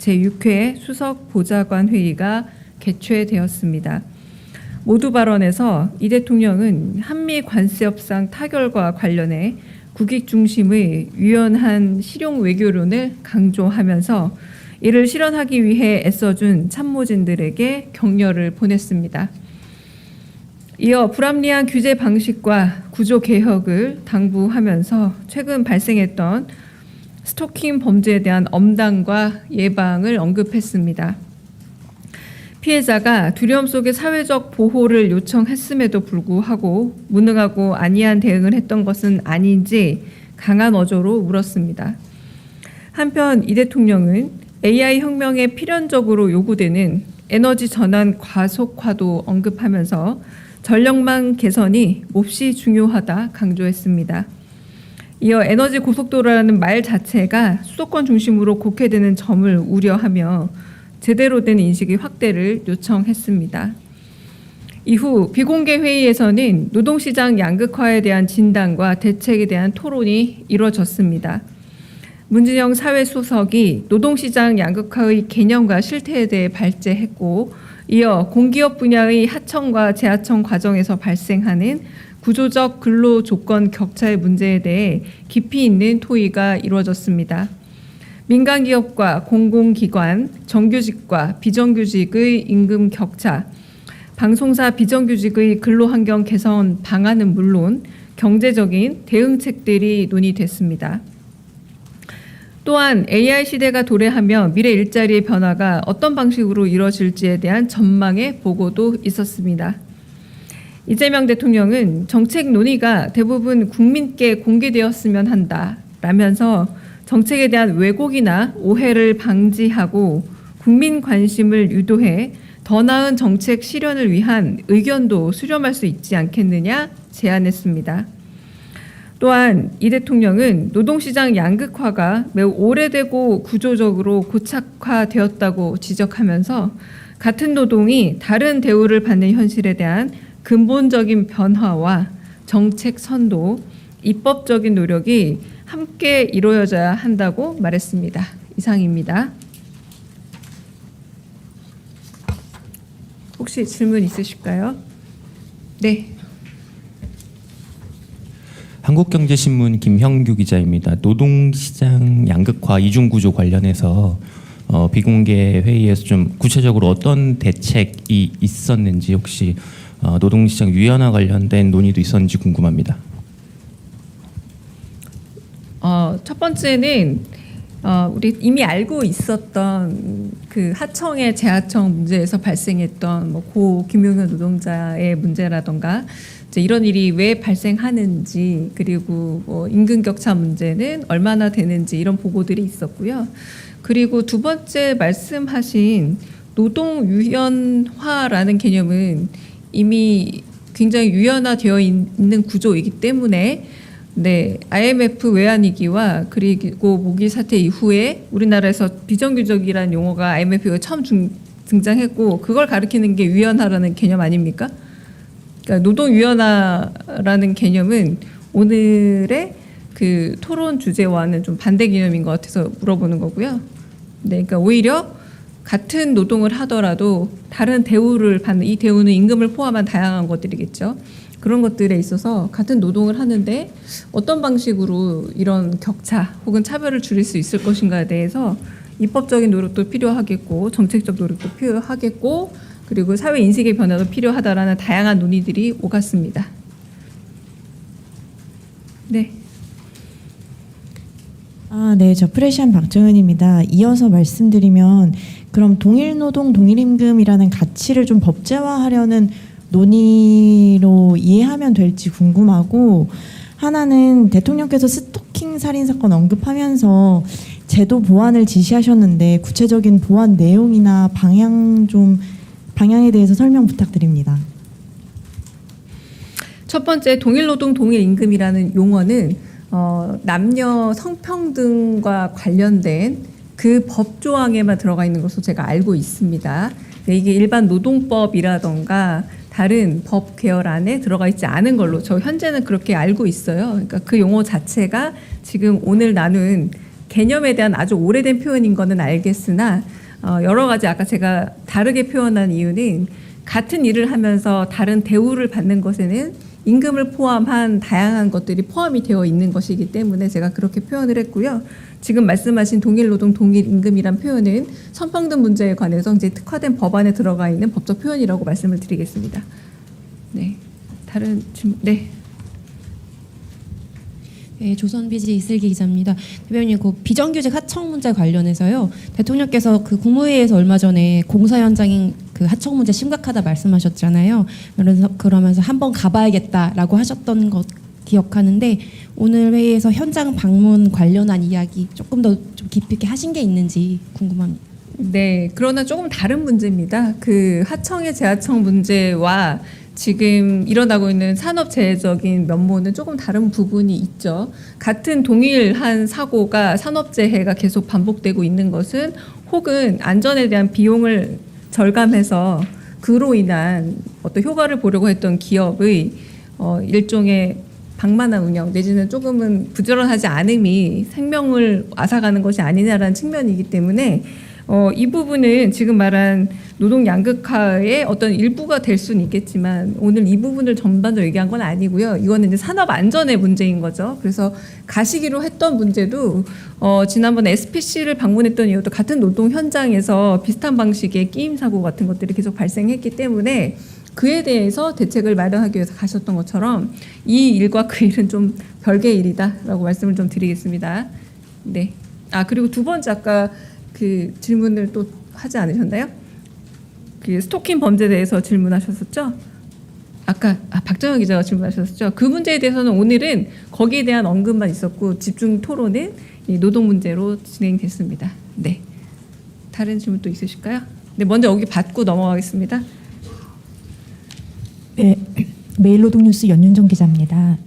제6회 수석 보좌관 회의가 개최되었습니다. 모두 발언에서 이 대통령은 한미 관세 협상 타결과 관련해 국익 중심의 유연한 실용 외교론을 강조하면서 이를 실현하기 위해 애써준 참모진들에게 격려를 보냈습니다. 이어 불합리한 규제 방식과 구조 개혁을 당부하면서 최근 발생했던 스토킹 범죄에 대한 엄단과 예방을 언급했습니다. 피해자가 두려움 속에 사회적 보호를 요청했음에도 불구하고 무능하고 안이한 대응을 했던 것은 아닌지 강한 어조로 물었습니다. 한편 이 대통령은 AI 혁명에 필연적으로 요구되는 에너지 전환 가속화도 언급하면서 전력망 개선이 몹시 중요하다 강조했습니다. 이어 에너지 고속도로라는 말 자체가 수도권 중심으로 곡해되는 점을 우려하며 제대로 된 인식의 확대를 요청했습니다. 이후 비공개 회의에서는 노동시장 양극화에 대한 진단과 대책에 대한 토론이 이루어졌습니다. 문진영 사회수석이 노동시장 양극화의 개념과 실태에 대해 발제했고, 이어 공기업 분야의 하청과 재하청 과정에서 발생하는 구조적 근로조건 격차의 문제에 대해 깊이 있는 토의가 이루어졌습니다. 민간기업과 공공기관, 정규직과 비정규직의 임금 격차, 방송사 비정규직의 근로환경 개선 방안은 물론 경제적인 대응책들이 논의됐습니다. 또한 AI 시대가 도래하며 미래 일자리의 변화가 어떤 방식으로 이루어질지에 대한 전망의 보고도 있었습니다. 이재명 대통령은 정책 논의가 대부분 국민께 공개되었으면 한다라면서 정책에 대한 왜곡이나 오해를 방지하고 국민 관심을 유도해 더 나은 정책 실현을 위한 의견도 수렴할 수 있지 않겠느냐 제안했습니다. 또한 이 대통령은 노동시장 양극화가 매우 오래되고 구조적으로 고착화되었다고 지적하면서 같은 노동이 다른 대우를 받는 현실에 대한 근본적인 변화와 정책 선도, 입법적인 노력이 함께 이루어져야 한다고 말했습니다. 이상입니다. 혹시 질문 있으실까요? 네. 한국경제신문 김형규 기자입니다. 노동시장 양극화 이중구조 관련해서 비공개 회의에서 좀 구체적으로 어떤 대책이 있었는지 혹시 노동시장 유연화 관련된 논의도 있었는지 궁금합니다. 첫 번째는 우리 이미 알고 있었던 그 하청의 재하청 문제에서 발생했던 뭐 고금융의 노동자의 문제라던가 이제 이런 일이 왜 발생하는지, 그리고 뭐 임금 격차 문제는 얼마나 되는지 이런 보고들이 있었고요. 그리고 두 번째 말씀하신 노동 유연화라는 개념은 이미 굉장히 유연화되어 있는 구조이기 때문에 네, IMF 외환위기와 그리고 모기 사태 이후에 우리나라에서 비정규직이라는 용어가 IMF가 처음 등장했고, 그걸 가리키는 게 유연화라는 개념 아닙니까? 그러니까 노동 유연화라는 개념은 오늘의 그 토론 주제와는 좀 반대 개념인 것 같아서 물어보는 거고요. 네, 그러니까 오히려 같은 노동을 하더라도 다른 대우를 받는, 이 대우는 임금을 포함한 다양한 것들이겠죠. 그런 것들에 있어서 같은 노동을 하는데 어떤 방식으로 이런 격차 혹은 차별을 줄일 수 있을 것인가에 대해서 입법적인 노력도 필요하겠고 정책적 노력도 필요하겠고 그리고 사회 인식의 변화도 필요하다라는 다양한 논의들이 오갔습니다. 네. 네, 저 프레시안 박정은입니다. 이어서 말씀드리면 그럼 동일노동 동일임금이라는 가치를 좀 법제화하려는 논의로 이해하면 될지 궁금하고, 하나는 대통령께서 스토킹 살인 사건 언급하면서 제도 보완을 지시하셨는데 구체적인 보완 내용이나 방향에 대해서 설명 부탁드립니다. 첫 번째, 동일노동 동일임금이라는 용어는 남녀 성평등과 관련된 그 법조항에만 들어가 있는 것으로 제가 알고 있습니다. 이게 일반 노동법이라던가 다른 법 계열 안에 들어가 있지 않은 걸로 저 현재는 그렇게 알고 있어요. 그러니까 그 용어 자체가 지금 오늘 나눈 개념에 대한 아주 오래된 표현인 거는 알겠으나 여러 가지 아까 제가 다르게 표현한 이유는 같은 일을 하면서 다른 대우를 받는 것에는 임금을 포함한 다양한 것들이 포함이 되어 있는 것이기 때문에 제가 그렇게 표현을 했고요. 지금 말씀하신 동일 노동 동일 임금이란 표현은 성평등 문제에 관해서 이제 특화된 법안에 들어가 있는 법적 표현이라고 말씀을 드리겠습니다. 네, 다른 질문. 네. 네, 조선비지 이슬기 기자입니다. 대변인, 그 비정규직 하청 문제 관련해서요. 대통령께서 그 국무회의에서 얼마 전에 공사 현장인 그 하청 문제 심각하다 말씀하셨잖아요. 그러면서 한번 가봐야겠다라고 하셨던 것 기억하는데 오늘 회의에서 현장 방문 관련한 이야기 조금 더 좀 깊이 있게 하신 게 있는지 궁금합니다. 네, 그러나 조금 다른 문제입니다. 그 하청의 재하청 문제와 지금 일어나고 있는 산업재해적인 면모는 조금 다른 부분이 있죠. 같은 동일한 사고가 산업재해가 계속 반복되고 있는 것은 혹은 안전에 대한 비용을 절감해서 그로 인한 어떤 효과를 보려고 했던 기업의 일종의 방만한 운영 내지는 조금은 부지런하지 않음이 생명을 앗아가는 것이 아니냐라는 측면이기 때문에 이 부분은 지금 말한 노동 양극화의 어떤 일부가 될 수는 있겠지만 오늘 이 부분을 전반적으로 얘기한 건 아니고요. 이거는 이제 산업 안전의 문제인 거죠. 그래서 가시기로 했던 문제도 지난번에 SPC를 방문했던 이유도 같은 노동 현장에서 비슷한 방식의 끼임 사고 같은 것들이 계속 발생했기 때문에 그에 대해서 대책을 마련하기 위해서 가셨던 것처럼 이 일과 그 일은 좀 별개의 일이다라고 말씀을 좀 드리겠습니다. 네. 그리고 두 번째 아까 그 질문을 또 하지 않으셨나요? 그 스토킹 범죄에 대해서 질문하셨었죠? 아까 박정현 기자가 질문하셨었죠? 그 문제에 대해서는 오늘은 거기에 대한 언급만 있었고 집중 토론은 이 노동 문제로 진행됐습니다. 네. 다른 질문 또 있으실까요? 네, 먼저 여기 받고 넘어가겠습니다. 네, 매일노동뉴스 연윤정 기자입니다.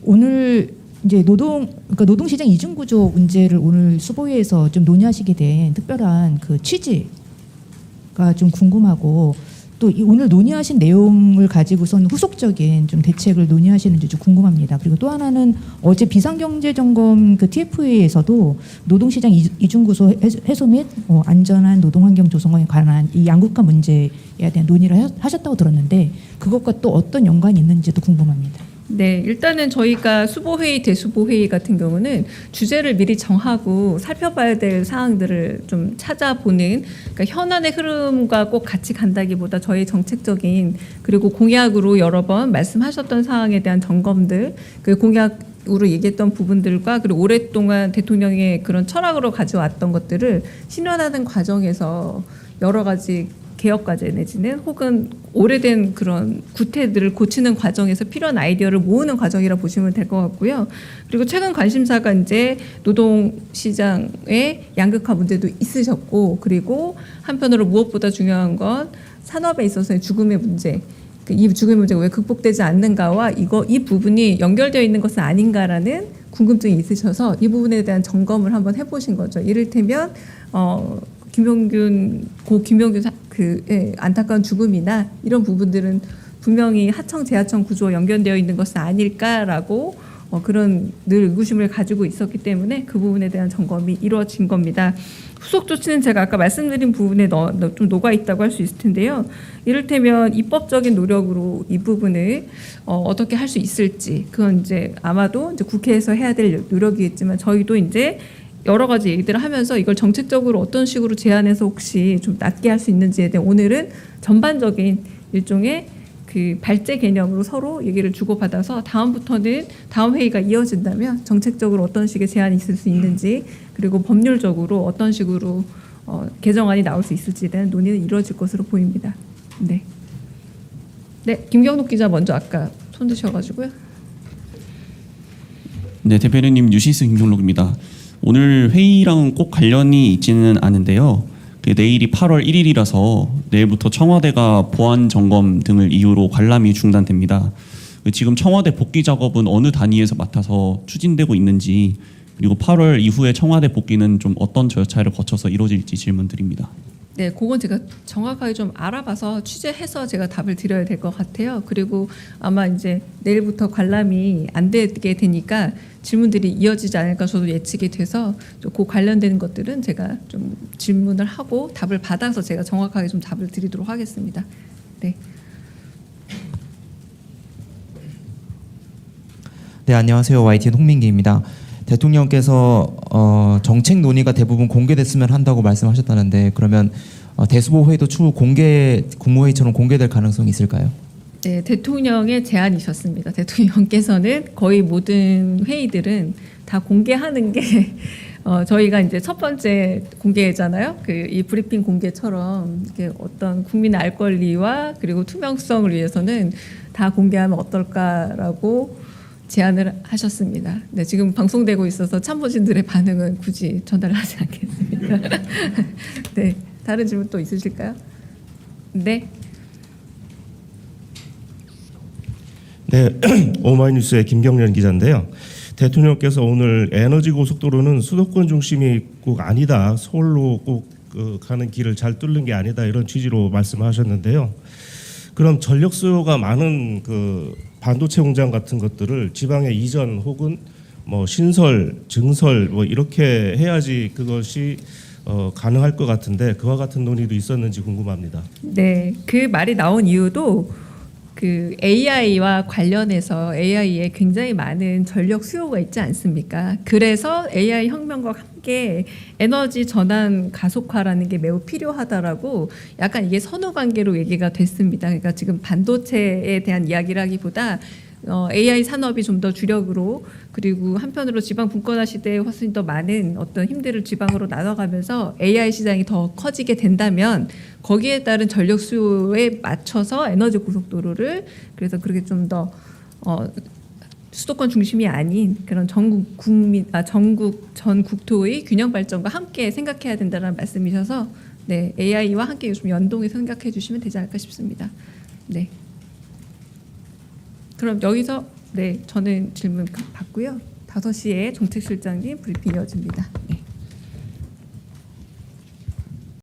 오늘 이제 노동시장 이중구조 문제를 오늘 수보회에서 좀 논의하시게 된 특별한 그 취지가 좀 궁금하고 또 오늘 논의하신 내용을 가지고선 후속적인 좀 대책을 논의하시는지 좀 궁금합니다. 그리고 또 하나는 어제 비상경제점검 그 TF회에서도 노동시장 이중구조 해소 및 안전한 노동환경 조성에 관한 이 양극화 문제에 대한 논의를 하셨다고 들었는데 그것과 또 어떤 연관이 있는지도 궁금합니다. 네, 일단은 저희가 수보회의, 대수보회의 같은 경우는 주제를 미리 정하고 살펴봐야 될 사항들을 좀 찾아보는, 그러니까 현안의 흐름과 꼭 같이 간다기보다 저희 정책적인 그리고 공약으로 여러 번 말씀하셨던 사항에 대한 점검들, 그 공약으로 얘기했던 부분들과 그리고 오랫동안 대통령의 그런 철학으로 가져왔던 것들을 실현하는 과정에서 여러 가지 개혁 과제 내지는 혹은 오래된 그런 구태들을 고치는 과정에서 필요한 아이디어를 모으는 과정이라 보시면 될 것 같고요. 그리고 최근 관심사가 이제 노동 시장의 양극화 문제도 있으셨고, 그리고 한편으로 무엇보다 중요한 건 산업에 있어서의 죽음의 문제. 이 죽음의 문제가 왜 극복되지 않는가와 이 부분이 연결되어 있는 것은 아닌가라는 궁금증이 있으셔서 이 부분에 대한 점검을 한번 해보신 거죠. 이를테면 김용균 안타까운 죽음이나 이런 부분들은 분명히 하청 재하청 구조와 연결되어 있는 것은 아닐까라고 그런 늘 의구심을 가지고 있었기 때문에 그 부분에 대한 점검이 이루어진 겁니다. 후속 조치는 제가 아까 말씀드린 부분에 좀 녹아 있다고 할 수 있을 텐데요. 이를테면 입법적인 노력으로 이 부분을 어떻게 할 수 있을지, 그건 이제 아마도 이제 국회에서 해야 될 노력이겠지만 저희도 이제 여러 가지 얘기들을 하면서 이걸 정책적으로 어떤 식으로 제안해서 혹시 좀 낫게 할 수 있는지에 대해 오늘은 전반적인 일종의 그 발제 개념으로 서로 얘기를 주고받아서 다음부터는 다음 회의가 이어진다면 정책적으로 어떤 식의 제안이 있을 수 있는지 그리고 법률적으로 어떤 식으로 개정안이 나올 수 있을지에 대한 논의는 이루어질 것으로 보입니다. 네. 네, 김경록 기자 먼저 아까 손 드셔가지고요. 네, 대변인님 뉴시스 김경록입니다. 오늘 회의랑 꼭 관련이 있지는 않은데요. 내일이 8월 1일이라서 내일부터 청와대가 보안 점검 등을 이유로 관람이 중단됩니다. 지금 청와대 복귀 작업은 어느 단위에서 맡아서 추진되고 있는지, 그리고 8월 이후에 청와대 복귀는 좀 어떤 절차를 거쳐서 이루어질지 질문드립니다. 네, 그건 제가 정확하게 좀 알아봐서 취재해서 제가 답을 드려야 될 것 같아요. 그리고 아마 이제 내일부터 관람이 안 되게 되니까 질문들이 이어지지 않을까 저도 예측이 돼서 그 관련되는 것들은 제가 좀 질문을 하고 답을 받아서 제가 정확하게 좀 답을 드리도록 하겠습니다. 네. 네, 안녕하세요. YTN 홍민기입니다. 대통령께서 정책 논의가 대부분 공개됐으면 한다고 말씀하셨다는데 그러면 대수보 회의도 추후 공개 국무회의처럼 공개될 가능성이 있을까요? 네, 대통령의 제안이셨습니다. 대통령께서는 거의 모든 회의들은 다 공개하는 게 저희가 이제 첫 번째 공개잖아요. 그 이 브리핑 공개처럼 이렇게 어떤 국민의 알 권리와 그리고 투명성을 위해서는 다 공개하면 어떨까라고 제안을 하셨습니다. 네, 지금 방송되고 있어서 참모진들의 반응은 굳이 전달하지 않겠습니다. 네, 다른 질문 또 있으실까요? 네. 네, 오마이뉴스의 김경련 기자인데요. 대통령께서 오늘 에너지 고속도로는 수도권 중심이 꼭 아니다, 서울로 꼭 가는 길을 잘 뚫는 게 아니다 이런 취지로 말씀하셨는데요. 그럼 전력 수요가 많은 그 반도체 공장 같은 것들을 지방에 이전 혹은 뭐 신설, 증설 뭐 이렇게 해야지 그것이 가능할 것 같은데 그와 같은 논의도 있었는지 궁금합니다. 네, 그 말이 나온 이유도 그 AI와 관련해서 AI에 굉장히 많은 전력 수요가 있지 않습니까? 그래서 AI 혁명과 함께 에너지 전환 가속화라는 게 매우 필요하다라고 약간 이게 선후 관계로 얘기가 됐습니다. 그러니까 지금 반도체에 대한 이야기라기보다 AI 산업이 좀 더 주력으로 그리고 한편으로 지방 분권화 시대에 훨씬 더 많은 어떤 힘들을 지방으로 나눠가면서 AI 시장이 더 커지게 된다면 거기에 따른 전력 수요에 맞춰서 에너지 고속도로를 그래서 그렇게 좀 더 수도권 중심이 아닌 그런 전국 전 국토의 균형 발전과 함께 생각해야 된다는 말씀이셔서 네, AI와 함께 요즘 연동해서 생각해 주시면 되지 않을까 싶습니다. 네. 그럼 여기서 네, 저는 질문 받고요. 5시에 정책실장님 브리핑 이어집니다. 네.